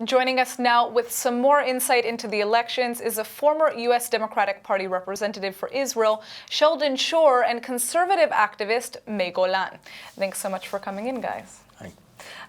Joining us now with some more insight into the elections is a former U.S. Democratic Party representative for Israel, Sheldon Schorer, and conservative activist Golan. Thanks so much for coming in, guys. Hi.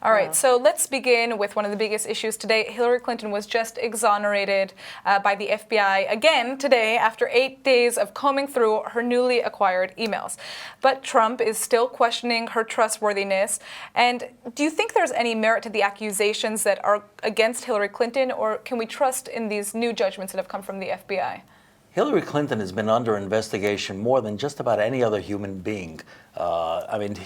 All right, so let's begin with one of the biggest issues today. Hillary Clinton was just exonerated by the FBI again today after 8 days of combing through her newly acquired emails. But Trump is still questioning her trustworthiness. And do you think there's any merit to the accusations that are against Hillary Clinton, or can we trust in these new judgments that have come from the FBI? Hillary Clinton has been under investigation more than just about any other human being.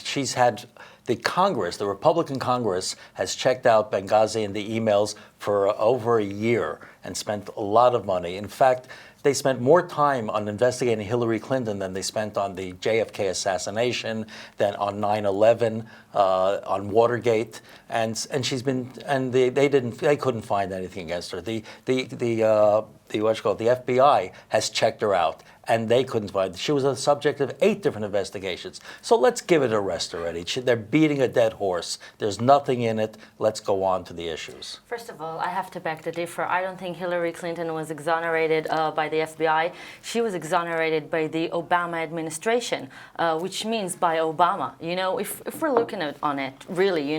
She's had the Congress, the Republican Congress, has checked out Benghazi and the emails for over a year and spent a lot of money. In fact, they spent more time on investigating Hillary Clinton than they spent on the JFK assassination, than on 9/11, on Watergate, and they couldn't find anything against her. The FBI has checked her out, and they couldn't find. She was the subject of 8 different investigations. So let's give it a rest already. They're beating a dead horse. There's nothing in it. Let's go on to the issues. First of all, I have to beg to differ. I don't think Hillary Clinton was exonerated by the FBI. She was exonerated by the Obama administration, which means by Obama. You know, if we're looking on it really,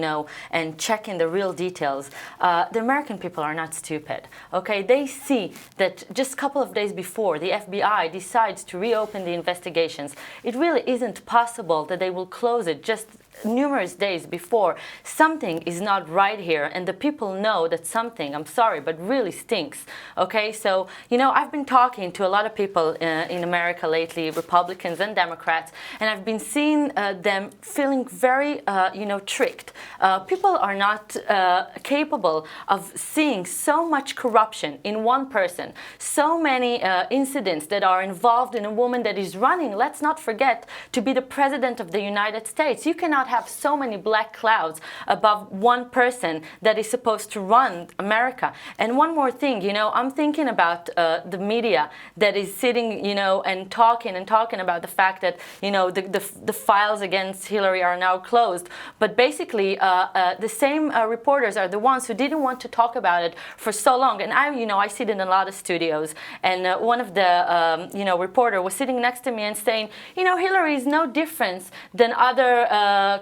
and checking the real details, the American people are not stupid. Okay, they see that just a couple of days before the FBI decides to reopen the investigations, it really isn't possible that they will close it just numerous days before. Something is not right here, and the people know that something, I'm sorry, but really stinks. Okay, so I've been talking to a lot of people in America lately, Republicans and Democrats, and I've been seeing them feeling very tricked. People are not capable of seeing so much corruption in one person, so many incidents that are involved in a woman that is running, let's not forget, to be the president of the United States. You cannot have so many black clouds above one person that is supposed to run America. And one more thing, I'm thinking about the media that is sitting, and talking about the fact that, the files against Hillary are now closed. But basically, the same reporters are the ones who didn't want to talk about it for so long. And I sit in a lot of studios, and one of the, reporter was sitting next to me and saying, Hillary is no different than other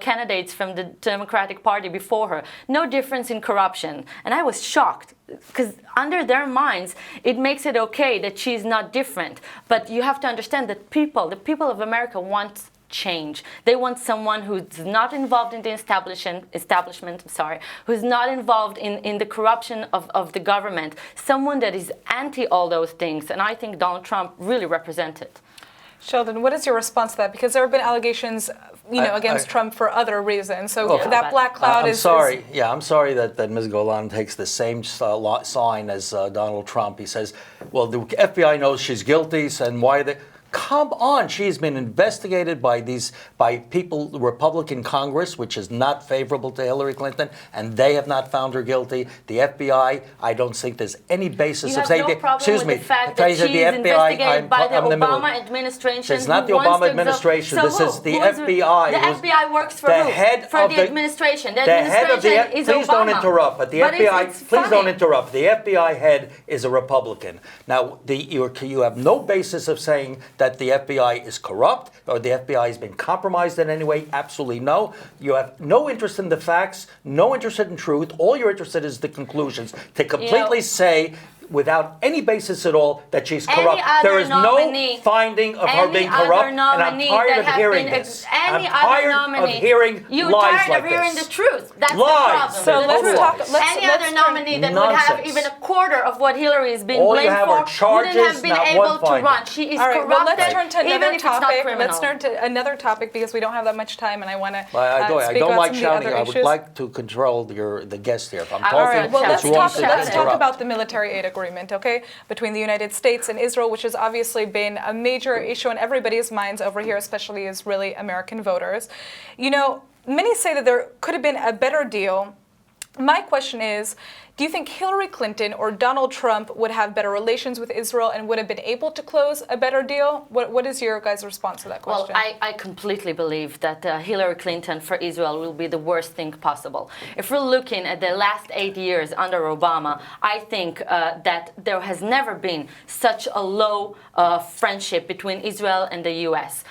candidates from the Democratic Party before her. No difference in corruption. And I was shocked, because under their minds, it makes it okay that she's not different. But you have to understand that the people of America want change. They want someone who's not involved in the establishment, who's not involved in the corruption of the government, someone that is anti all those things. And I think Donald Trump really represented it. Sheldon, what is your response to that? Because there have been allegations, against Trump for other reasons. So that black cloud I'm sorry. I'm sorry that Ms. Golan takes the same sign as Donald Trump. He says, well, the FBI knows she's guilty, and why they... Come on, she's been investigated by people, the Republican Congress, which is not favorable to Hillary Clinton, and they have not found her guilty. The FBI, I don't think there's any basis of saying. You have no problem with the fact that she's investigated by the Obama administration. It's not the Obama administration. This is the FBI. The FBI works for who? For the administration. The administration is Obama. Please don't interrupt. But the FBI. Please don't interrupt. The FBI head is a Republican. Now, you have no basis of saying that the FBI is corrupt or the FBI has been compromised in any way. Absolutely no. You have no interest in the facts, no interest in truth. All you're interested in is the conclusions. To completely say, without any basis at all, that she's corrupt. There is no finding of her being corrupt, and I'm tired of hearing this. I'm tired of hearing lies like this. You're tired of hearing the truth. That's lies. the problem. So let's talk. Any other nominee that would have even a quarter of what Hillary is being blamed for wouldn't have been able to run. She is corrupted, well, let's turn to even another if it's not topic. criminal. Let's turn to another topic because we don't have that much time, and I want to speak I about don't like some shouting. of the I other would issues. like to control the guest here. If I'm All talking, right. Well, let's it's talk about the military aid agreement, okay, between the United States and Israel, which has obviously been a major issue in everybody's minds over here, especially Israeli American voters. Many say that there could have been a better deal My question is, do you think Hillary Clinton or Donald Trump would have better relations with Israel and would have been able to close a better deal? What is your guys' response to that question? Well, I completely believe that Hillary Clinton for Israel will be the worst thing possible. If we're looking at the last 8 years under Obama, I think that there has never been such a low friendship between Israel and the U.S.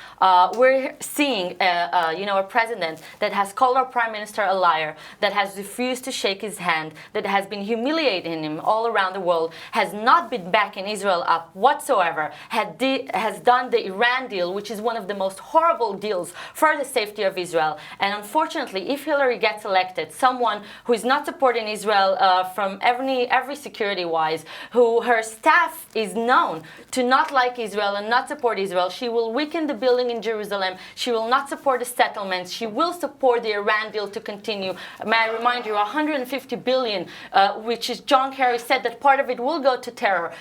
We're seeing, a president that has called our prime minister a liar, that has refused to shake his hand, that has been humiliating him all around the world, has not been backing Israel up whatsoever, has done the Iran deal, which is one of the most horrible deals for the safety of Israel. And unfortunately, if Hillary gets elected, someone who is not supporting Israel from every security-wise, who her staff is known to not like Israel and not support Israel, she will weaken the building in Jerusalem. She will not support the settlements. She will support the Iran deal to continue. May I remind you, 150 billion, which is John Kerry said that part of it will go to terror.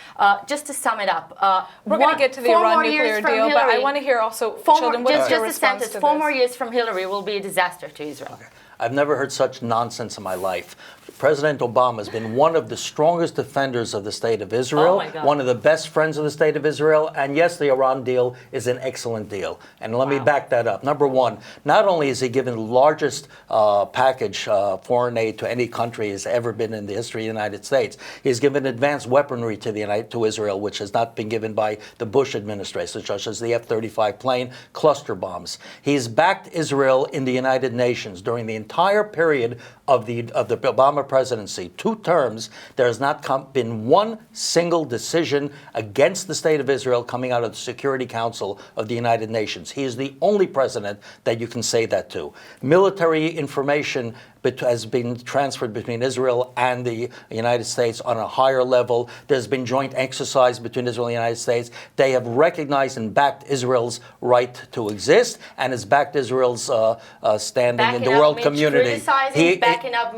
Just to sum it up, we're going to get to the Iran nuclear deal, but I want to hear also, Sheldon, what is your response to this? 4 more years from Hillary will be a disaster to Israel. Okay. I've never heard such nonsense in my life. President Obama has been one of the strongest defenders of the state of Israel, one of the best friends of the state of Israel, and yes, the Iran deal is an excellent deal. And let me back that up. Number one, not only has he given the largest package foreign aid to any country has ever been in the history of the United States, he's given advanced weaponry to Israel, which has not been given by the Bush administration, such as the F-35 plane, cluster bombs. He's backed Israel in the United Nations during the entire period of the Obama presidency, 2 terms. There has not been one single decision against the state of Israel coming out of the Security Council of the United Nations. He is the only president that you can say that to. Military information has been transferred between Israel and the United States on a higher level. There's been joint exercise between Israel and the United States. They have recognized and backed Israel's right to exist and has backed Israel's standing in the world community.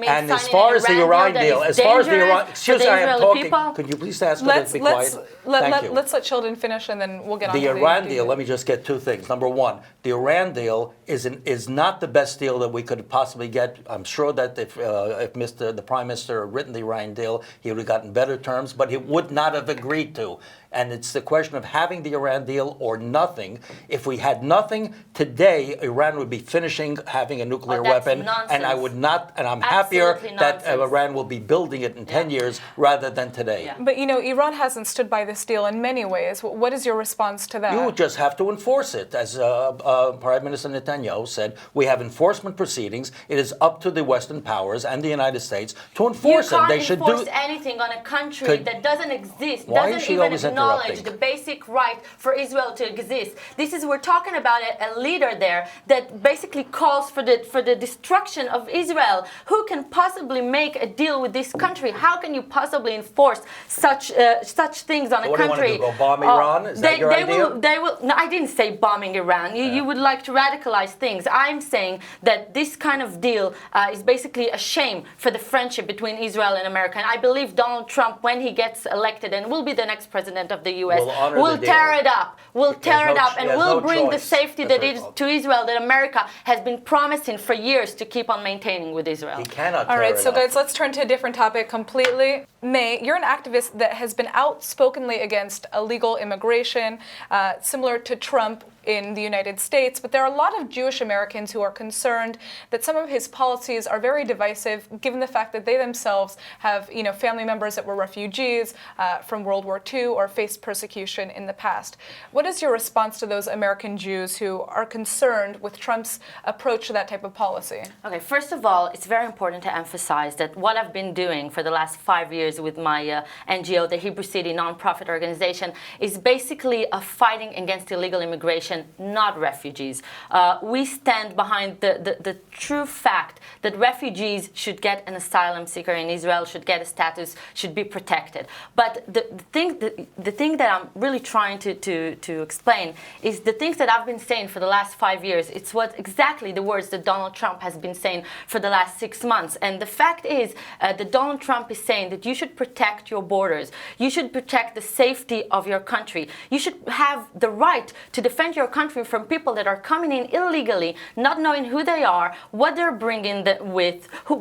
And as far as the Iran deal, excuse me, I am talking. Could you please ask me to be quiet? Let's let Sheldon finish and then we'll get on to the Iran deal. Let me just get 2 things. Number one, the Iran deal is not the best deal that we could possibly get. I'm sure that if the Prime Minister had written the Iran deal, he would have gotten better terms, but he would not have agreed to. And it's the question of having the Iran deal or nothing. If we had nothing today, Iran would be finishing having a nuclear weapon, nonsense. and I would not. And I'm happier that Iran will be building it in 10 years rather than today. Yeah. But Iran hasn't stood by this deal in many ways. What is your response to that? You just have to enforce it, as Prime Minister Netanyahu said. We have enforcement proceedings. It is up to the Western powers and the United States to enforce it. They should enforce anything on a country that doesn't exist. Why doesn't is she even always acknowledge the basic right for Israel to exist. We're talking about a leader there that basically calls for the destruction of Israel. Who can possibly make a deal with this country? How can you possibly enforce such things on a country? What do you want to do? Go bomb Iran? Is that your idea? No, I didn't say bombing Iran. You would like to radicalize things. I'm saying that this kind of deal is basically a shame for the friendship between Israel and America. And I believe Donald Trump, when he gets elected and will be the next president of the U.S., we'll tear it up. We'll tear it up, and we'll bring the safety to Israel that America has been promising for years to keep on maintaining with Israel. He cannot All right, tear it so up. guys, let's turn to a different topic completely. May, you're an activist that has been outspokenly against illegal immigration, similar to Trump in the United States, but there are a lot of Jewish Americans who are concerned that some of his policies are very divisive, given the fact that they themselves have, family members that were refugees from World War II or faced persecution in the past. What is your response to those American Jews who are concerned with Trump's approach to that type of policy? Okay, first of all, it's very important to emphasize that what I've been doing for the last 5 years with my NGO, the Hebrew City nonprofit organization, is basically fighting against illegal immigration, not refugees. We stand behind the true fact that refugees should get an asylum seeker in Israel, should get a status, should be protected. But the thing that I'm really trying to explain is the things that I've been saying for the last 5 years. It's exactly the words that Donald Trump has been saying for the last 6 months. And the fact is that Donald Trump is saying that you should protect your borders. You should protect the safety of your country. You should have the right to defend your country from people that are coming in illegally, not knowing who they are, what they're bringing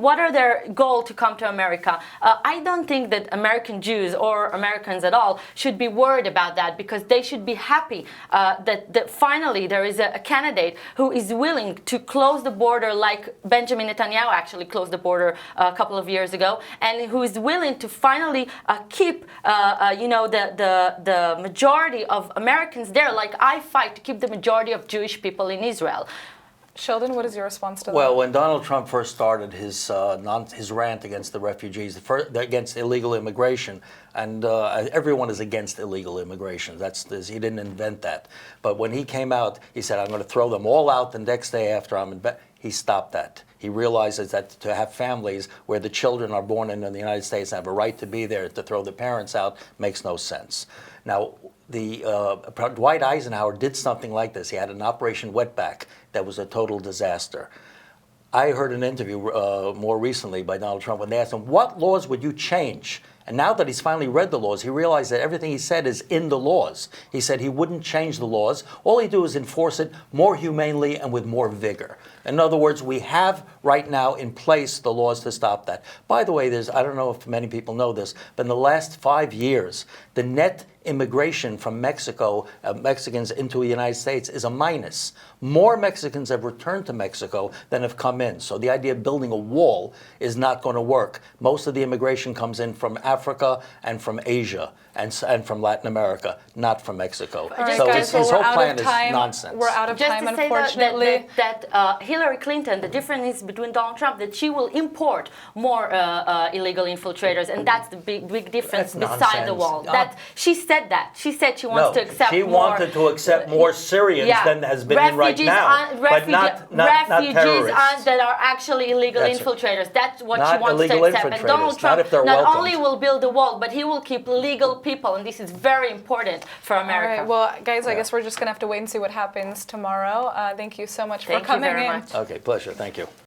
what are their goal to come to America. I don't think that American Jews or Americans at all should be worried about that, because they should be happy that finally there is a candidate who is willing to close the border like Benjamin Netanyahu actually closed the border a couple of years ago, and who is willing to finally keep the majority of Americans there, like I fight to keep the majority of Jewish people in Israel. Sheldon, what is your response to that? Well, when Donald Trump first started his rant against the refugees, against illegal immigration, and everyone is against illegal immigration. He didn't invent that. But when he came out, he said, "I'm going to throw them all out the next day after I'm in bed." He stopped that. He realizes that to have families where the children are born in the United States and have a right to be there, to throw the parents out makes no sense. Now, Dwight Eisenhower did something like this. He had an Operation Wetback that was a total disaster. I heard an interview more recently by Donald Trump when they asked him, what laws would you change? And now that he's finally read the laws, he realized that everything he said is in the laws. He said he wouldn't change the laws. All he'd do is enforce it more humanely and with more vigor. In other words, we have right now in place the laws to stop that. By the way, I don't know if many people know this, but in the last 5 years, the net immigration from Mexico, Mexicans into the United States, is a minus. More Mexicans have returned to Mexico than have come in. So the idea of building a wall is not going to work. Most of the immigration comes in from Africa and from Asia and from Latin America, not from Mexico. All right, So guys, his we're whole out plan of is time. nonsense. We're out of Just time, to say unfortunately. that Hillary Clinton, the difference between Donald Trump, that she will import more illegal infiltrators, and that's the big difference That's beside the nonsense. wall. She said that. She said she wants to accept she more. wanted to accept more Syrians than has been in right now, but not terrorists. That are actually illegal That's infiltrators. That's what Not she wants to illegal accept. And Donald infiltrators, Trump not if they're not welcomed. only will build a wall, but he will keep legal people, and this is very important for All America. right, well, guys, I guess we're just going to have to wait and see what happens tomorrow. Thank you so much for Thank you coming very in. much. Okay, pleasure. Thank you.